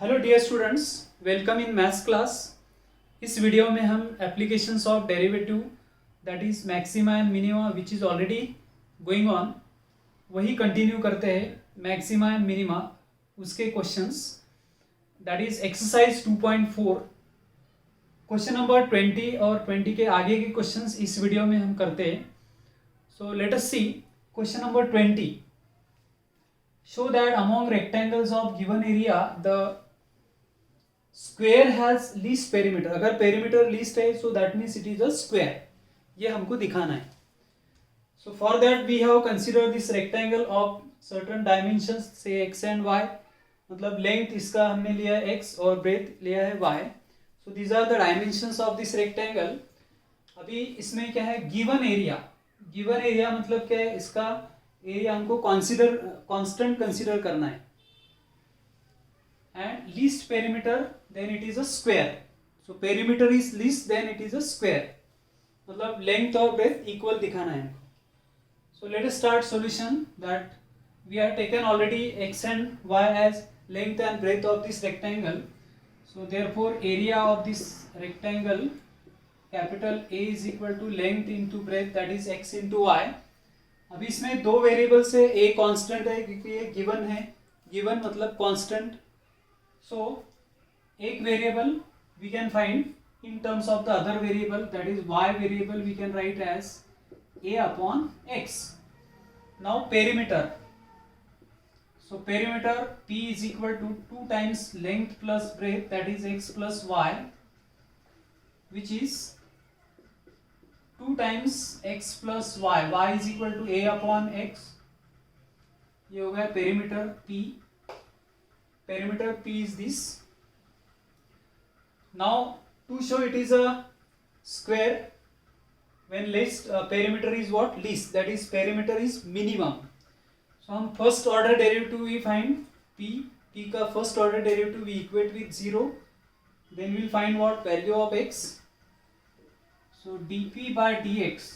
Hello dear students, welcome in maths class. इस video में हम applications of derivative that is maxima and minima which is already going on वही continue करते हैं। Maxima and minima उसके questions that is exercise 2.4 question number 20 और 20 के आगे के क्वेश्चंस इस वीडियो में हम करते हैं। So let us see question number 20। Show that among rectangles of given area the square has least perimeter. अगर पेरीमीटर लीस्ट है so that means it is a square, ये हमको दिखाना है। So for that we have consider this rectangle of certain dimensions से x and y, मतलब length इसका हमने लिया है एक्स और ब्रेथ लिया है y. So these are the dimensions of this rectangle. अभी इसमें क्या है, गिवन एरिया। गिवन एरिया मतलब क्या है, इसका एरिया हमको कांस्टेंट कंसीडर करना है। And least perimeter then it is a square. So perimeter is least then it is a square. मतलब length और breadth equal दिखाना है हमको. So let us start solution that we have taken already x and y as length and breadth of this rectangle. So therefore area of this rectangle capital A is equal to length into breadth that is x into y. अभी इसमें दो variables है, a constant है क्योंकि ये given है, given मतलब constant. So एक variable we can find in terms of the other variable, that is y variable we can write as a upon x. Now perimeter. So perimeter P is equal to 2 times length plus breadth that is x plus y, which is 2 times x plus y. Y is equal to a upon x. ये हो गया perimeter P. Perimeter P is this. Now to show it is a square, when least perimeter is what, least, that is perimeter is minimum. So हम first order derivative we find p का first order derivative we equate with 0, then we will find what, value of x. So dp by dx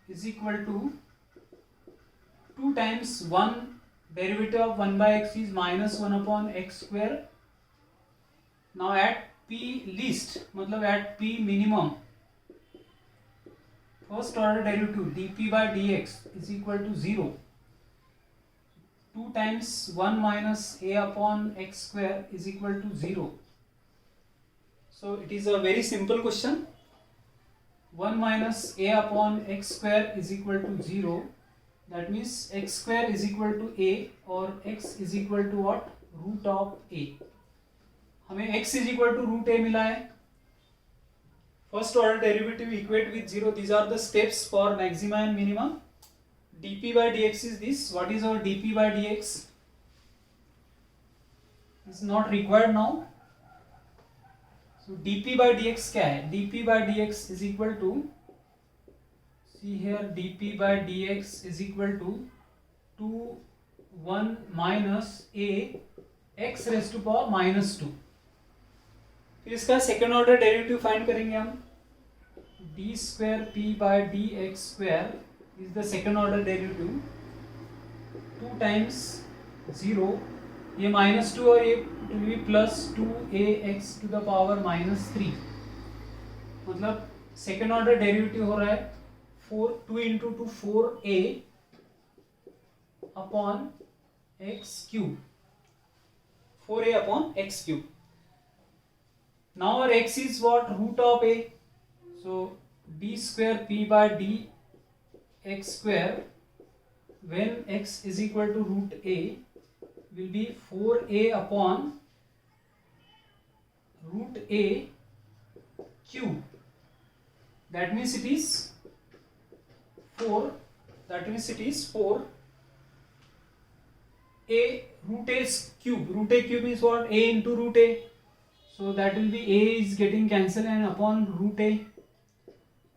is equal to 2 times 1 derivative of 1 by x is minus 1 upon x square. Now at p least मतलब at p minimum, first order derivative dp by dx is equal to 0. 2 times 1 minus a upon x square is equal to 0. So it is a very simple question. 1 minus a upon x square is equal to 0. That means x square is equal to a or x is equal to what, root of a. हमें x is equal to root a मिला है. First order derivative equate with 0. These are the steps for maxima and minima. dp by dx is this. What is our dp by dx? Is not required now. So dp by dx क्या है? dp by dx is equal to, see here, dp by dx is equal to 1 minus a x raised to power minus 2. फिर इसका second order derivative find करेंगे हम. D square p by d x square is the second order derivative. 2 times 0, ये minus 2 और ये will be plus 2ax to the power minus 3. मतलब second order derivative हो रहा है 2 into 2 4a upon x cube, 4a upon x cube. Now our x is what, root of a. So d square p by d x square when x is equal to root a will be 4a upon root a cube. That means it is 4. That means it is 4 a root a cube. Root a cube is what, a into root a. So that will be a is getting cancelled and upon root a.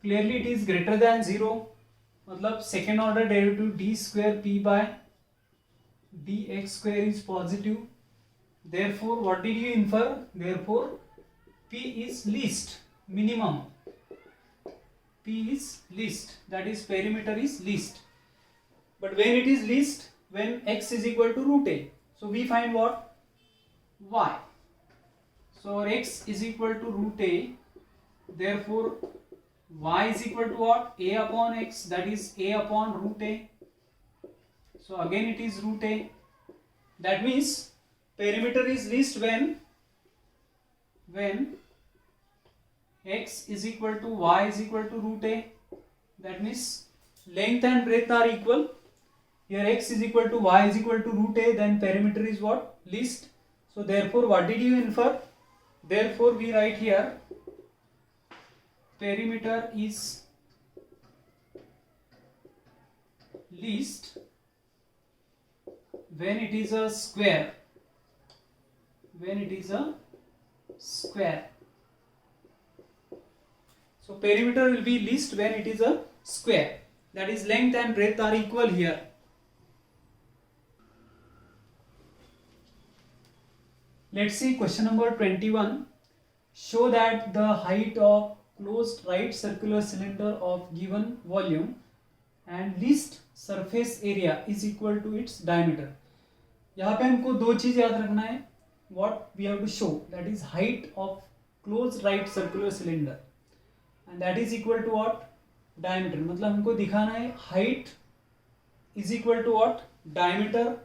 Clearly it is greater than 0. मतलब second order derivative d square p by dx square is positive. Therefore what did you infer? Therefore p is least, minimum. P is least, that is perimeter is least. But when it is least, when x is equal to root a. So we find what? y. So our x is equal to root a, therefore y is equal to what? A upon x, that is a upon root a. So again it is root a. That means perimeter is least when x is equal to y is equal to root a. That means length and breadth are equal. Here x is equal to y is equal to root a, then perimeter is what? Least. So therefore what did you infer? Therefore we write here perimeter is least when it is a square. When it is a square. So perimeter will be least when it is a square. That is length and breadth are equal here. Let's see question number 21. Show that the height of closed right circular cylinder of given volume and least surface area is equal to its diameter. यहाँ पे हमको दो चीज याद रखना है. What we have to show, that is height of closed right circular cylinder and that is equal to what? Diameter. मतलब हमको दिखाना है height is equal to what? Diameter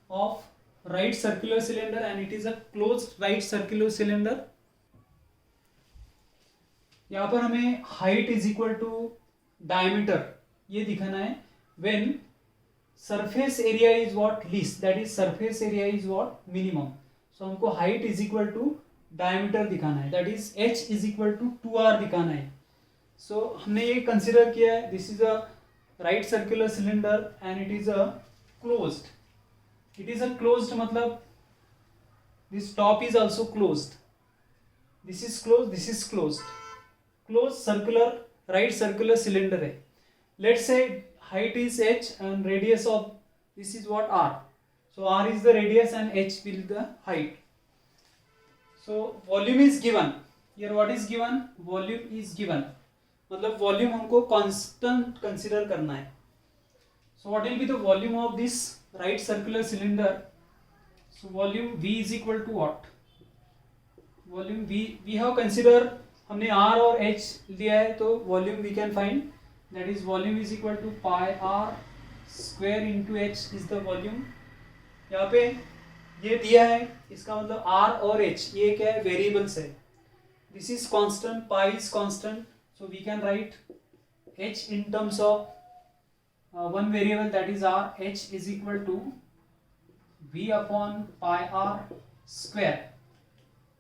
of right circular cylinder and it is a closed right circular cylinder. यहाँ पर हमें height is equal to diameter ये दिखाना है when surface area is what? Least, that is surface area is what? Minimum. So हमको height is equal to diameter दिखाना है, that is h is equal to 2r दिखाना है. So हमने ये consider किया है, this is a right circular cylinder and it is a closed. It is a closed मतलब this top is also closed. This is closed, this is closed. Closed circular right circular cylinder है. Let's say height is h and radius of this is what? R. So r is the radius and h will be the height. So volume is given. Here what is given? Volume is given. मतलब volume हमको constant consider करना है. So what will be the volume of this right circular cylinder? So volume V is equal to what? Volume we have consider हमने R और H लिया है तो volume we can find, that is volume is equal to pi R square into H is the volume. यहाँ पे ये दिया है, इसका मतलब R और H ये क्या है? Variables है. This is constant, pi is constant, so we can write H in terms of one variable, that is R. H is equal to V upon pi R square.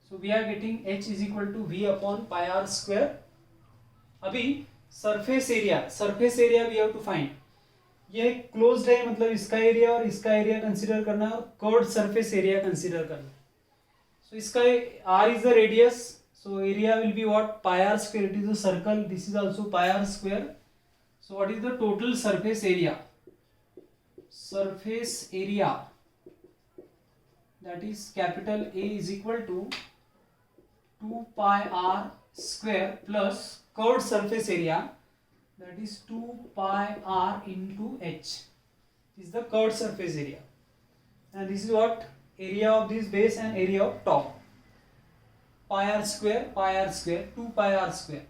So we are getting H is equal to V upon pi R square. अभी surface area we have to find. ये closed है मतलब इसका area और इसका area consider करना है और कर्व्ड सरफेस एरिया कंसीडर करना है. So इसका R is the radius, so area will be what? Pi R square. It is a circle, this is also pi R square. So what is the total surface area? Surface area, that is capital A, is equal to 2 pi R square plus curved surface area, that is 2 pi R into H is the curved surface area, and this is what? Area of this base and area of top. Pi R square, 2 pi R square.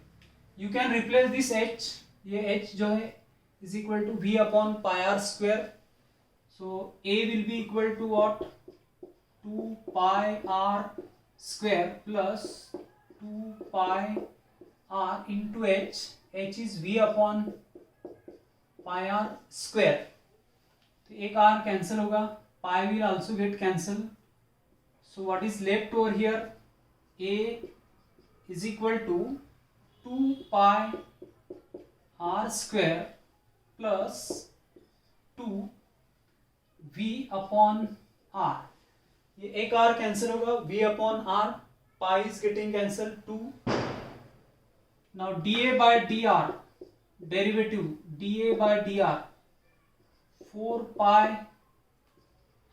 You can replace this H, ये H जो है is equal to V upon pi R square. So A will be equal to what? 2 pi R square plus 2 pi R into H. H is V upon pi R square. तो एक R cancel होगा, pi will also get cancelled. So what is left over here? A is equal to 2 pi R square plus 2 V upon R. ये एक R cancel होगा, V upon R, pi is getting cancelled, 2. Now dA by dr, derivative dA by dr, 4 pi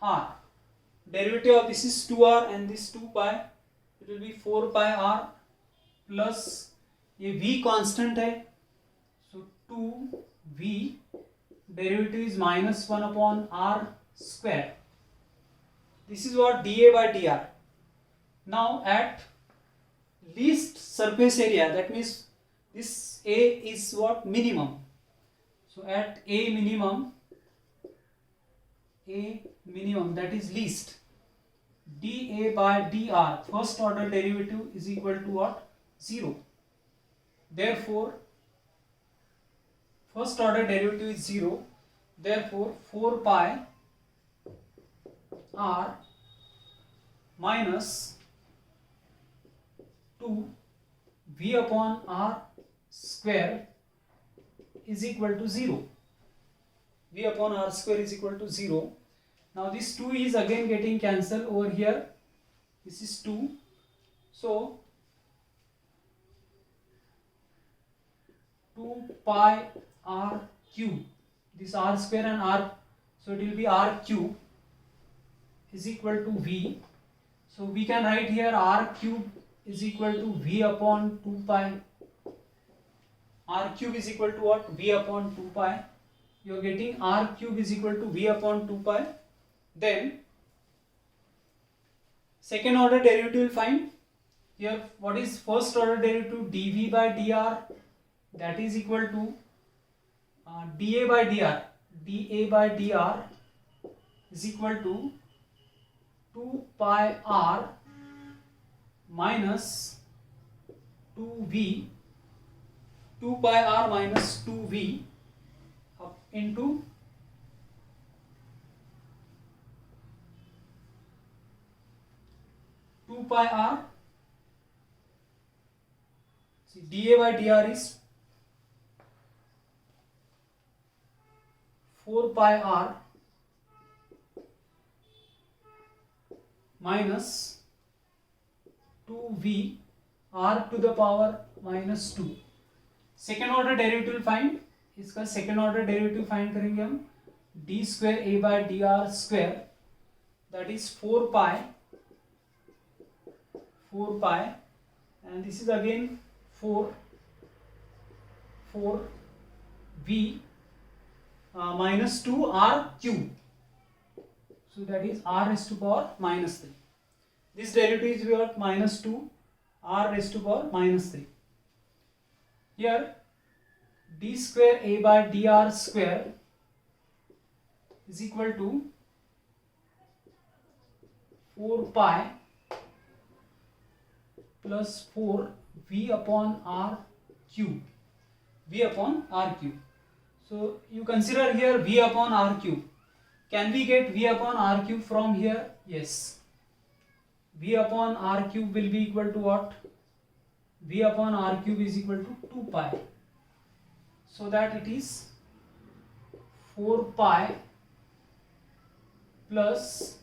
R. Derivative of this is 2r and this 2 pi, it will be 4 pi R plus ये V constant है, so 2V, derivative is minus 1 upon R square. This is what dA by dr. Now at least surface area, that means this A is what? Minimum. So at A minimum, that is least, dA by dr, first order derivative is equal to what? 0. Therefore first order derivative is 0. Therefore 4 pi r minus 2 v upon r square is equal to 0. V upon r square is equal to 0. Now this 2 is again getting cancelled over here. This is 2. So 2 pi r cube. This r square and r, so it will be r cube is equal to v. So we can write here r cube is equal to v upon 2 pi. R cube is equal to what? V upon 2 pi. You are getting r cube is equal to v upon 2 pi. Then second order derivative will find. Here what is first order derivative? dv by dr, that is equal to dA by dr. dA by dr is equal to 2 pi r minus 2v, 2 pi r minus 2v up into pi r. See, dA by dr is 4 pi r minus 2v r to the power minus 2. Second order derivative find. इसका second order derivative find करेंगे हम. D square a by d r square, that is 4 pi and this is again 4 v minus 2 r cube. So that is r raised to power minus 3. This derivative is what? Minus 2 r raised to power minus 3. Here d square a by dr square is equal to 4 pi plus 4 v upon r cube. V upon r cube. So you consider here v upon r cube. Can we get v upon r cube from here? Yes. V upon r cube will be equal to what? V upon r cube is equal to 2 pi. So that it is 4 pi plus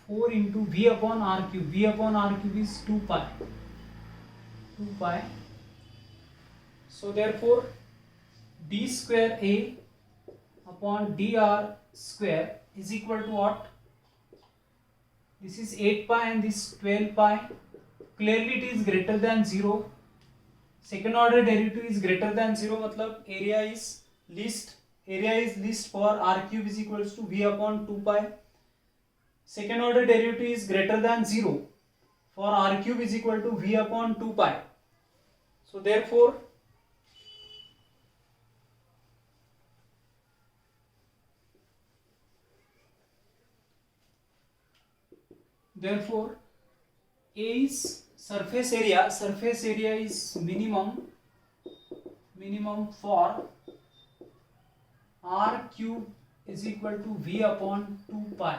4 into v upon r cube. V upon r cube is 2 pi. 2 pi. So therefore d square a upon dr square is equal to what? This is 8 pi and this 12 pi. Clearly it is greater than 0. Second order derivative is greater than 0, मतलब area is least. Area is least for r cube is equals to v upon 2 pi. Second order derivative is greater than 0 for r cube is equal to v upon 2 pi. So therefore A is surface area is minimum for r cube is equal to v upon 2 pi.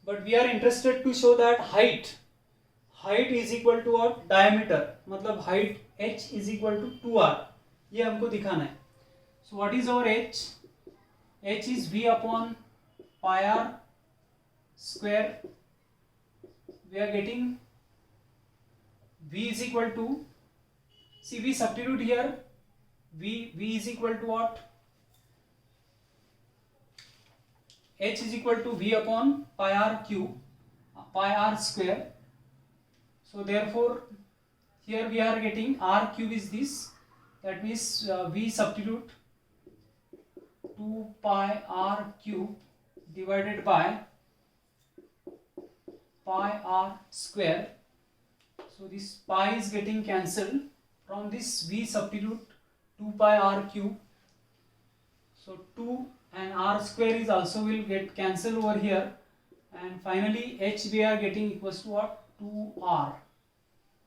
But we are interested to show that height is equal to what? Diameter, मतलब height h is equal to 2r. ये हमको दिखाना है. So what is our h? H is v upon pi r square. We are getting v is equal to, see we substitute here, v is equal to what? H is equal to v upon pi r cube, pi r square. So therefore here we are getting r cube is this, that means we substitute 2 pi r cube divided by pi r square So this pi is getting cancelled. From this we substitute 2 pi r cube. So 2 and r square is also will get cancelled over here, and finally h we are getting equals to what? 2r.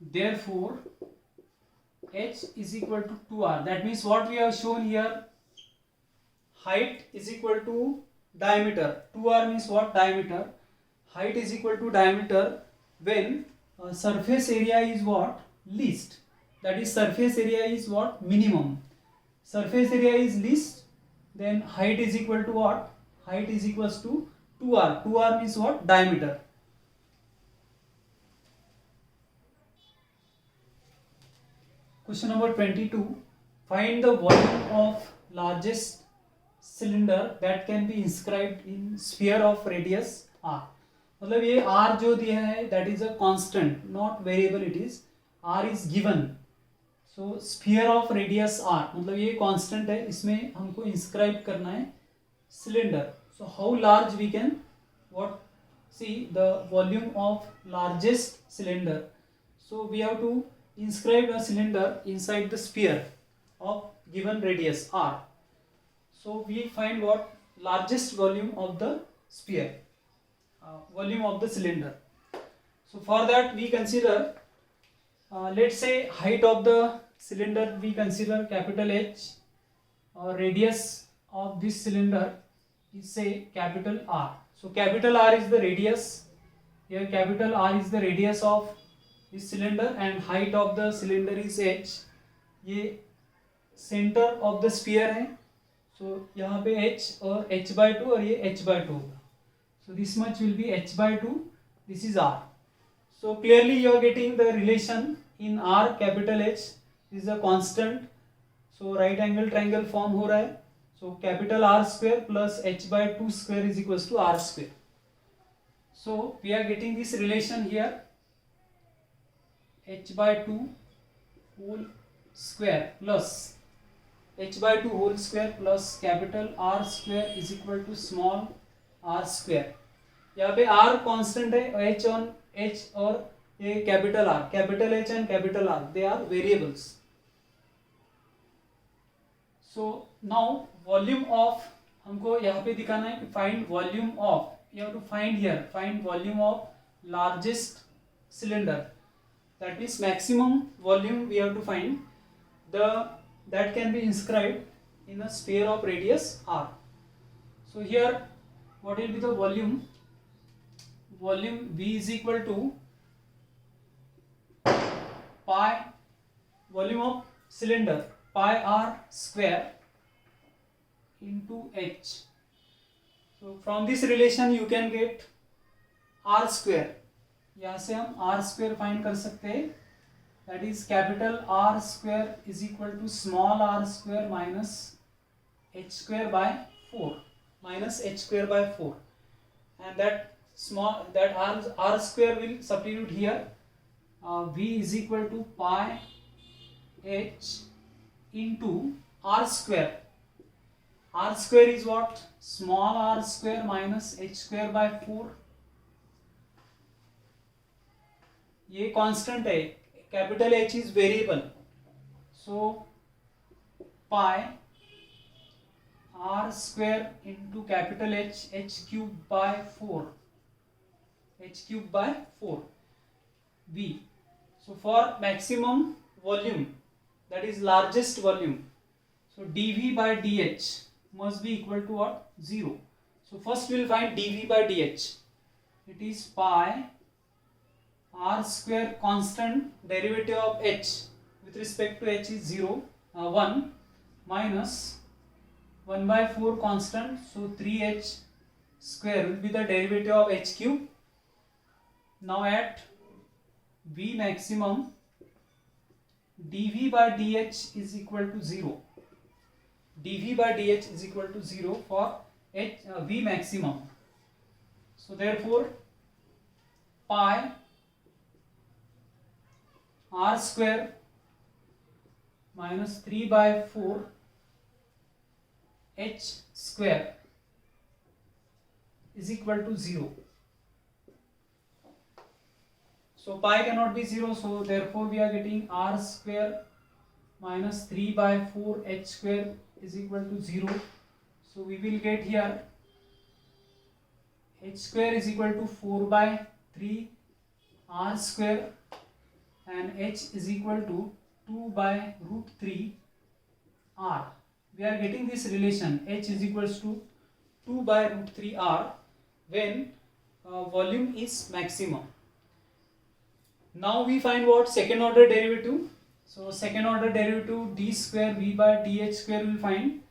Therefore h is equal to 2r. That means what we have shown here, height is equal to diameter. 2r means what? Diameter. Height is equal to diameter when surface area is what? Least. That is, surface area is what? Minimum. Surface area is least, then height is equal to what? Height is equals to 2r. 2r means what? Diameter. Question number 22. Find the volume of largest cylinder that can be inscribed in sphere of radius r. मतलब ये r जो दिया है that is a constant, not variable. It is r is given. So sphere of radius r मतलब ये constant है, इसमें हमको inscribe करना है cylinder. So how large we can what? See the volume of largest cylinder. So we have to inscribe a cylinder inside the sphere of given radius r. So we find what? Largest volume of the sphere, volume of the cylinder. So for that we consider, let's say height of the cylinder we consider capital H, or radius of this cylinder is say capital R. So capital R is the radius. Here capital R is the radius of this cylinder and height of the cylinder is H. ये center of the sphere है. So यहाँ पे H और h/2 और ये h/2 होगा. So this much will be h/2. This is R. So clearly you are getting the relation in R. Capital H is a constant. So right angle triangle form हो रहा है. So capital R square plus h/2 square is equals to R square. So we are getting this relation here. h/2 whole square plus h/2 whole square plus capital R square is equal to small r square. यहाँ पे r constant है, h और ये capital R, capital H and capital R, they are variables. So now volume of हमको यहाँ पे दिखाना है कि find volume of, you have to find here, find volume of largest cylinder. That means maximum volume we have to find that can be inscribed in a sphere of radius r. So here what will be the volume? Volume V is equal to pi, volume of cylinder, pi r square into h. So from this relation you can get r square. यहाँ से हम r square find कर सकते हैं. That is capital R square is equal to small r square minus h square by 4, minus h square by 4, and that r square will substitute here. V is equal to pi h into r square. R square is what? Small r square minus h square by 4. ये constant है, capital H is variable. So pi r square into capital H, h cube by 4, h cube by 4 V. So for maximum volume, that is largest volume, so dV by dH must be equal to what? 0. So first we will find dV by dH. It is pi r square constant, derivative of h with respect to h is 1 minus 1 by 4 constant, so 3h square will be the derivative of h cube. Now at V maximum, dV by dH is equal to 0. dV by dH is equal to 0 for V maximum. So therefore pi r square minus 3 by 4 h square is equal to 0. So pi cannot be 0, so therefore we are getting r square minus 3 by 4 h square is equal to 0. So we will get here h square is equal to 4 by 3 r square and h is equal to 2 by root 3 r. We are getting this relation h is equals to 2 by root 3 r when volume is maximum. Now we find what second order derivative. So second order derivative d square v by dh square we find.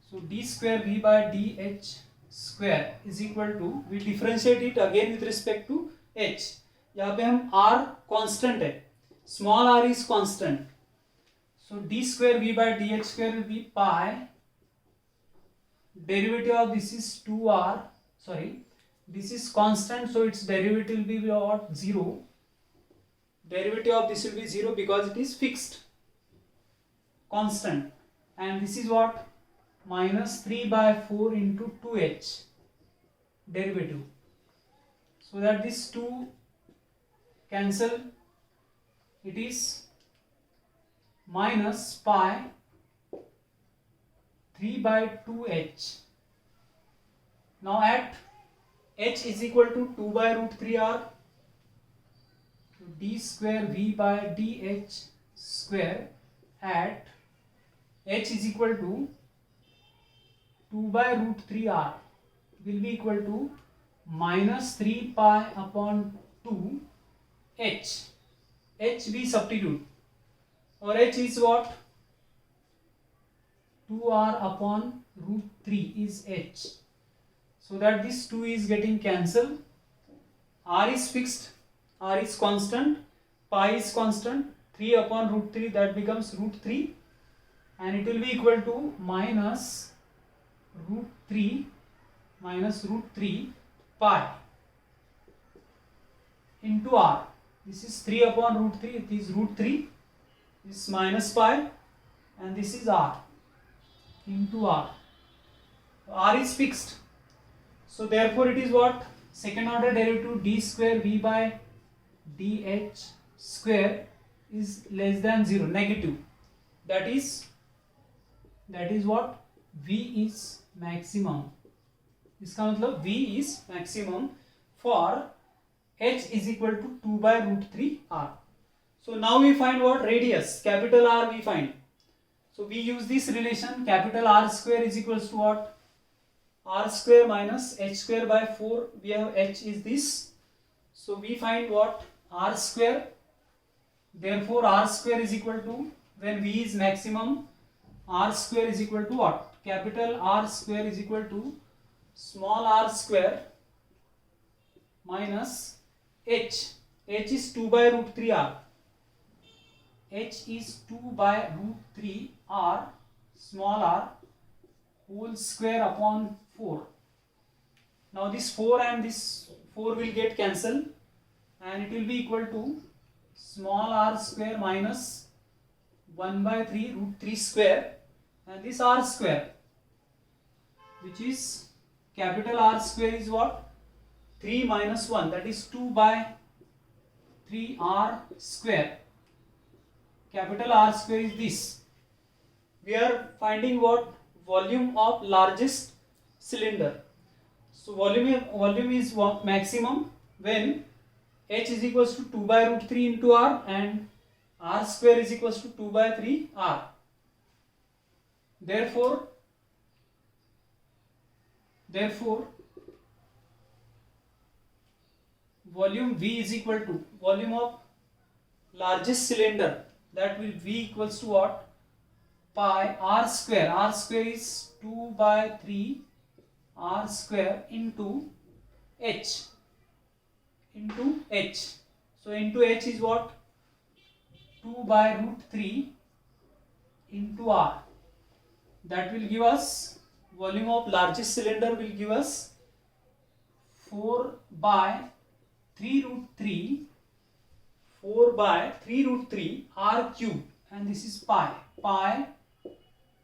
So d square v by dh square is equal to, we differentiate it again with respect to h. यहाँ पे हम r constant है, small r is constant. So d square v by dh square will be pi, derivative of this is 2r, sorry, this is constant, so its derivative will be what, 0. Derivative of this will be 0 because it is fixed, constant, and this is what, minus 3 by 4 into 2h derivative, so that this 2 cancel, it is minus pi 3 by 2h. Now at h is equal to 2 by root 3r, d square v by dh square at h is equal to 2 by root 3r will be equal to minus 3 pi upon 2 h. H we substitute, or h is what, 2r upon root 3 is h, so that this 2 is getting cancelled. R is fixed, r is constant, pi is constant, 3 upon root 3, that becomes root 3, and it will be equal to minus root 3 pi into r. This is 3 upon root 3, it is root 3, this is minus pi, and this is r into r. R is fixed, so therefore it is what, second order derivative d square v by dh square is less than 0, negative. That is what, v is maximum. इसका मतलब v is maximum for h is equal to 2 by root 3 r. So now we find what, radius, capital R we find. So we use this relation, capital R square is equals to what, r square minus h square by 4, we have h is this. So we find what, r square, therefore r square is equal to, when v is maximum, r square is equal to what, capital R square is equal to small r square minus h. H is 2 by root 3 r, h is 2 by root 3 r, small r, whole square upon 4. Now this 4 and this 4 will get cancelled, and it will be equal to small r square minus 1 by 3 root 3 square, and this r square, which is capital R square is what, 3 minus 1, that is 2 by 3 r square. Capital R square is this. We are finding what, volume of largest cylinder. So volume is maximum when h is equals to 2 by root 3 into r and r square is equals to 2 by 3 r. Therefore volume V is equal to volume of largest cylinder, that will V equals to what, pi r square. R square is 2 by 3 r square into h. So into h is what, 2 by root 3 into r. That will give us, volume of largest cylinder will give us 4 by 3 root 3 r cube, and this is pi,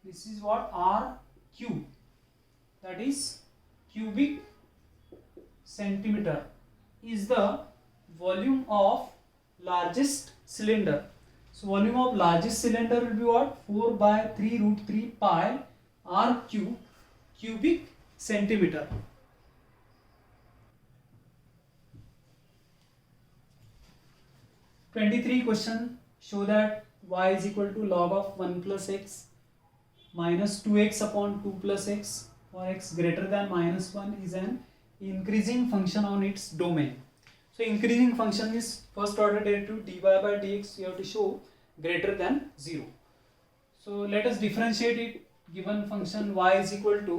this is what, r cube, that is cubic centimeter, is the volume of largest cylinder. So volume of largest cylinder will be what? 4 by 3 root 3 pi r cube cubic centimeter. (23) question, show that y is equal to log of 1 plus x minus 2x upon 2 plus x for x greater than minus 1 is an increasing function on its domain. So increasing function is first order derivative dy by dx, you have to show greater than 0. So let us differentiate it. Given function y is equal to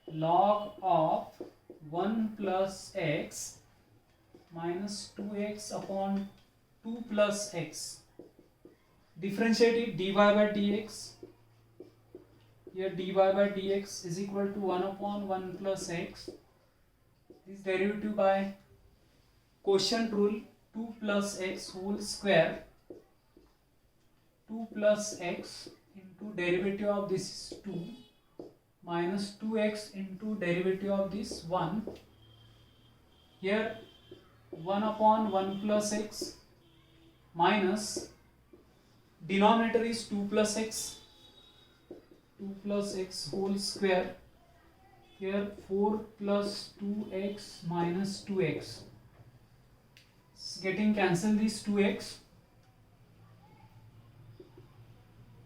log of 1 plus x minus 2x upon 2 plus x. Differentiate it, dy by dx. Here dy by dx is equal to 1 upon 1 plus x. This derivative by quotient rule, 2 plus x whole square, 2 plus x into derivative of this is 2 minus 2x into derivative of this 1. Here 1 upon 1 plus x minus denominator is 2 plus x whole square. Here 4 plus 2x minus 2x. Getting cancelled this 2x.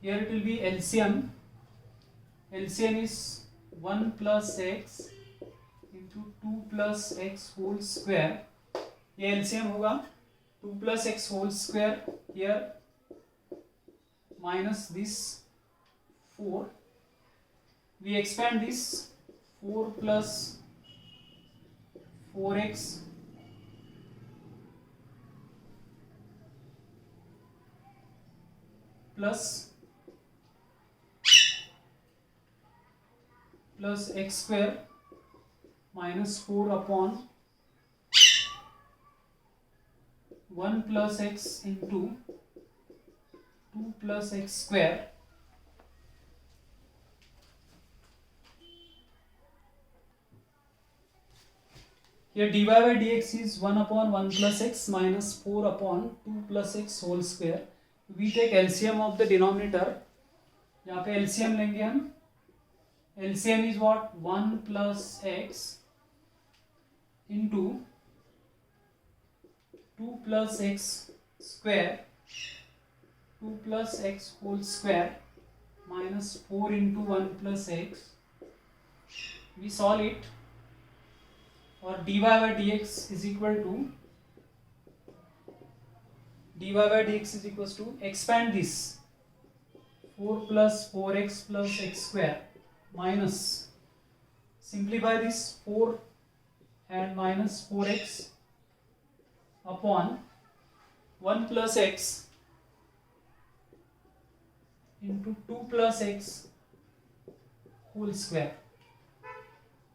Here it will be LCM. LCM is 1 plus x into 2 plus x whole square. ये LCM होगा 2 plus x whole square. Here minus this 4. We expand this 4 plus 4x plus x square minus 4 upon 1 plus x into 2 plus x square. Here dy by dx is 1 upon 1 plus x minus 4 upon 2 plus x whole square. We take LCM of the denominator. यहाँ पे LCM लेंगे हम. LCM is what? 1 plus x into 2 plus x square, 2 plus x whole square minus 4 into 1 plus x. We solve it, or dy by dx is equal to expand this 4 plus 4x plus x square minus, simplify this 4 and minus 4x upon 1 plus x into 2 plus x whole square.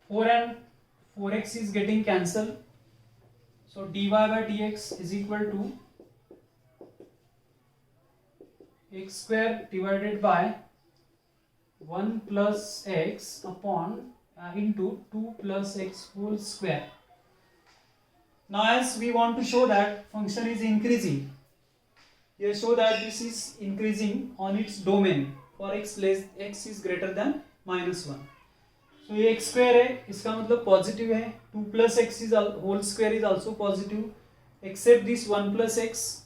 4 and 4x is getting cancelled, so dy by dx is equal to x square divided by 1 plus x upon into 2 plus x whole square. Now as we want to show that function is increasing, here show that this is increasing on its domain for x is greater than minus 1. So ये x square है, इसका मतलब positive है. 2 plus x is whole square is also positive, except this 1 plus x.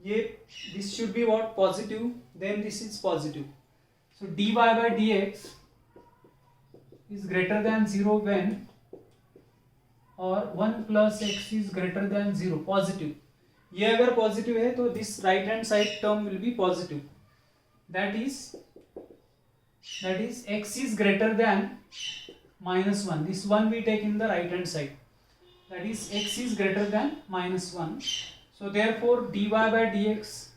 This should be what? Positive. Then this is positive. So dy by dx is greater than 0 when, or 1 plus x is greater than 0, positive. ये अगर positive है तो this right hand side term will be positive. That is x is greater than minus 1. This 1 we take in the right hand side. That is x is greater than minus 1. So therefore dy by dx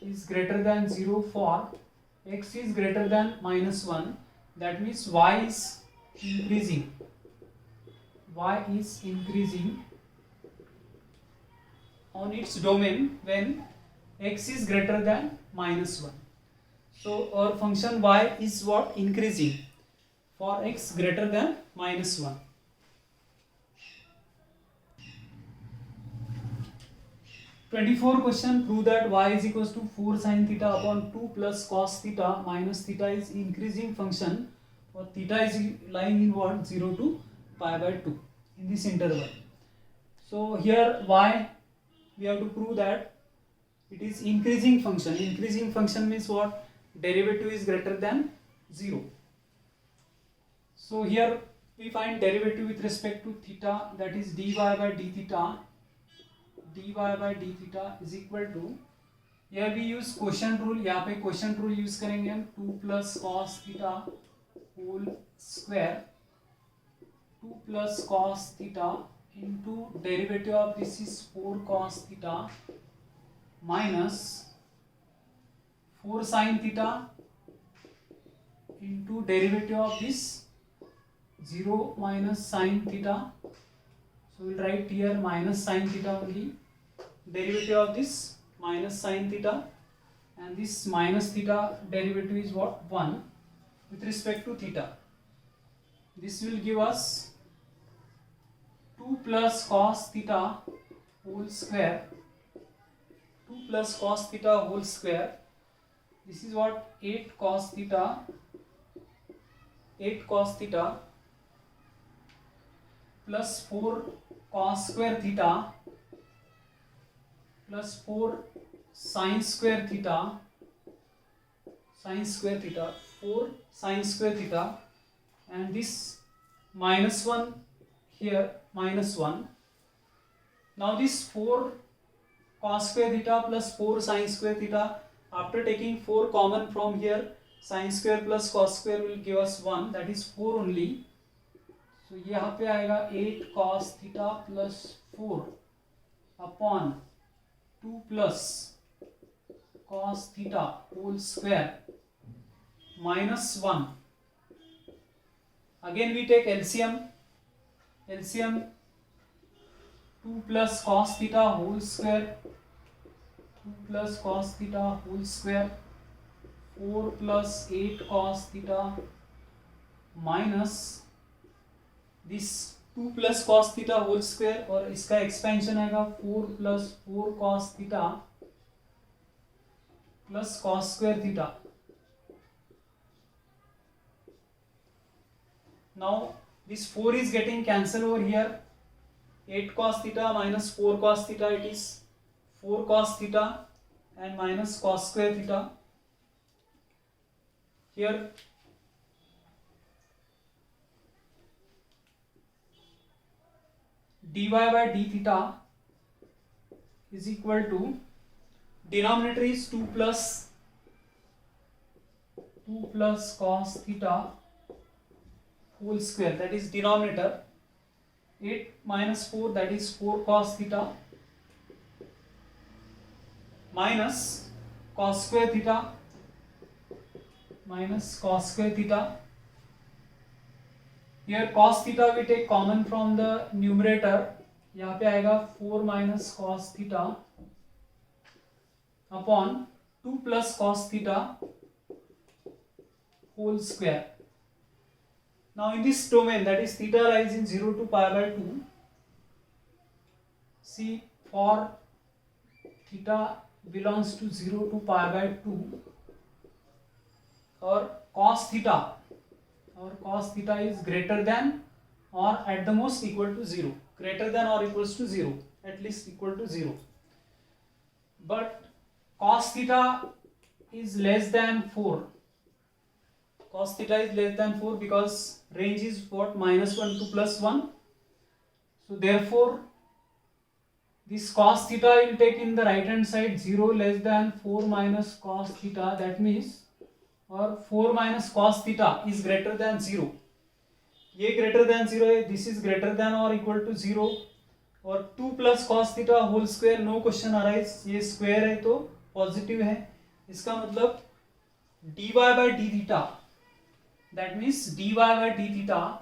is greater than 0 for x is greater than minus 1. That means y is increasing. Y is increasing on its domain when x is greater than minus 1. So our function y is what? Increasing for x greater than minus 1. 24 question, prove that y is equals to 4 sin theta upon 2 plus cos theta minus theta is increasing function or theta is lying in what 0 to pi by 2 in this interval. So here y we have to prove that it is increasing function. Increasing function means what? Derivative is greater than 0. So here we find derivative with respect to theta, that is dy by d theta. dy by d theta is equal to, here we use quotient rule. यहाँ पे quotient rule use करेंगे हम 2 plus cos theta whole square, 2 plus cos theta into derivative of this is 4 cos theta minus 4 sin theta into derivative of this 0 minus sin theta. So we'll write here minus sin theta only. Derivative of this minus sin theta, and this minus theta derivative is what? 1 with respect to theta. This will give us 2 plus cos theta whole square, 2 plus cos theta whole square. This is what? 8 cos theta, 8 cos theta plus 4 cos square theta plus 4 sin square theta, 4 sin square theta, and this minus 1 here, minus 1. Now this 4 cos square theta plus 4 sin square theta, after taking 4 common from here, sin square plus cos square will give us 1, that is 4 only. So यहाँ पे आएगा 8 cos theta plus 4 upon 2 plus cos theta whole square minus 1. Again we take LCM. 2 plus cos theta whole square, 2 plus cos theta whole square, 4 plus 8 cos theta minus this 2 plus cos theta whole square, और इसका expansion आएगा 4 plus 4 cos theta plus cos square theta. Now this 4 is getting cancelled over here. 8 cos theta minus 4 cos theta, it is 4 cos theta and minus cos square theta. Here dy by d theta is equal to, denominator is 2 plus cos theta whole square, that is denominator. 8 minus 4, that is 4 cos theta minus cos square theta, Here cos theta we take common from the numerator. यहाँ पे आएगा 4 minus cos theta upon 2 plus cos theta whole square. Now in this domain, that is theta lies in 0 to pi by 2. See, for theta belongs to 0 to pi by 2, or cos theta is greater than or at the most equal to 0. Greater than or equals to 0, at least equal to 0. But cos theta is less than 4. Cos theta is less than 4 because range is what? Minus 1 to plus 1. So therefore this cos theta will take in the right hand side 0 less than 4 minus cos theta, that means, or 4 minus cos theta is greater than 0. ये greater than 0 है, this is greater than or equal to 0, और 2 plus cos theta whole square, no question arise, ये square है तो positive है, इसका मतलब dy by d theta, that means dy by d theta,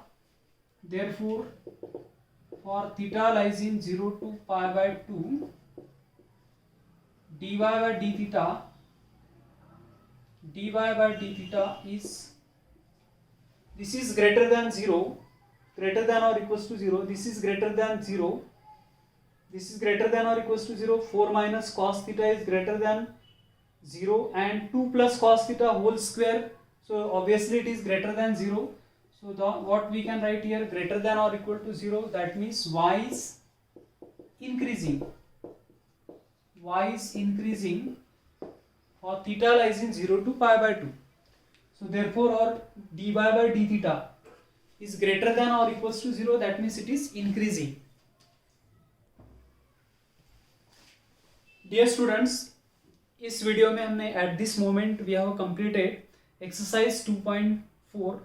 therefore for theta lies in 0 to pi by 2, dy by d theta is, this is greater than 0, greater than or equals to 0, this is greater than 0, this is greater than or equals to 0, 4 minus cos theta is greater than 0, and 2 plus cos theta whole square, so obviously it is greater than 0. So what we can write here, greater than or equal to 0, that means y is increasing or theta lies in 0 to pi by 2. So therefore our dy by d theta is greater than or equals to 0, that means it is increasing. Dear students, इस video में हमने at this moment we have completed exercise 2.4.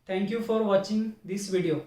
Thank you for watching this video.